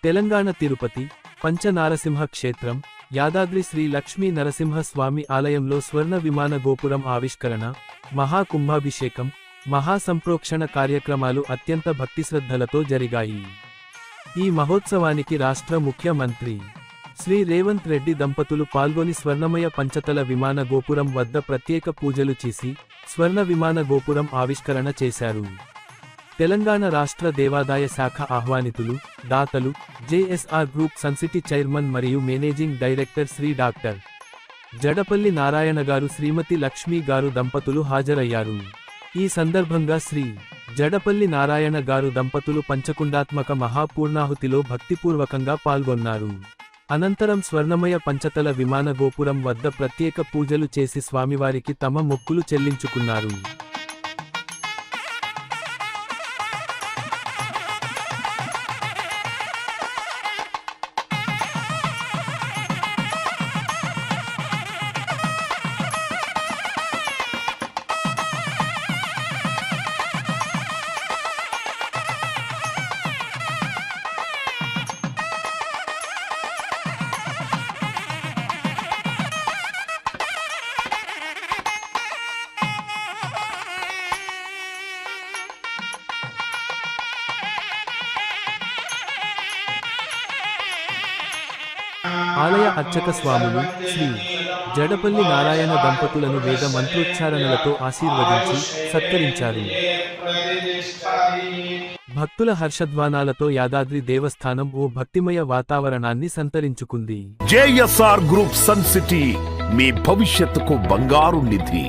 తెలంగాణ తిరుపతి పంచనారసింహ క్షేత్రం యాదాద్రి శ్రీ లక్ష్మీ నరసింహ స్వామి ఆలయంలో స్వర్ణ విమాన గోపురం ఆవిష్కరణ, మహాకుంభాభిషేకం, మహాసంప్రోక్షణ కార్యక్రమాలు అత్యంత భక్తిశ్రద్ధలతో జరిగాయి. ఈ మహోత్సవానికి రాష్ట్ర ముఖ్యమంత్రి శ్రీ రేవంత్ రెడ్డి దంపతులు పాల్గొని స్వర్ణమయ పంచతల విమాన గోపురం వద్ద ప్రత్యేక పూజలు చేసి స్వర్ణ విమాన గోపురం ఆవిష్కరణ చేశారు. తెలంగాణ రాష్ట్ర దేవాదాయ శాఖ ఆహ్వానితులు, దాతలు, జేఎస్ఆర్ గ్రూప్ సన్సిటీ చైర్మన్ మరియు managing director Shri doctor Jadapalli Narayana గారు, శ్రీమతి లక్ష్మీ గారు దంపతులు హాజరయ్యారు. ఈ సందర్భంగా శ్రీ జడపల్లి నారాయణ గారు దంపతులు పంచకుండాత్మక మహాపూర్ణాహుతిలో భక్తిపూర్వకంగా పాల్గొన్నారు. అనంతరం స్వర్ణమయ పంచతల విమాన గోపురం వద్ద ప్రత్యేక పూజలు చేసి స్వామివారికి తమ మొక్కులు చెల్లించుకున్నారు. ఆలయ అర్చక స్వాములు శ్రీ జడపల్లి నారాయణ దంపతులను వేద మంత్రోచ్చారణలతో ఆశీర్వదించి సత్కరించారు. భక్తుల హర్షధ్వానాలతో యాదాద్రి దేవస్థానం ఓ భక్తిమయ వాతావరణాన్ని సంతరించుకుంది. జేఎస్ఆర్ గ్రూప్ సన్ సిటీ, మీ భవిష్యత్తుకు బంగారు నిధి.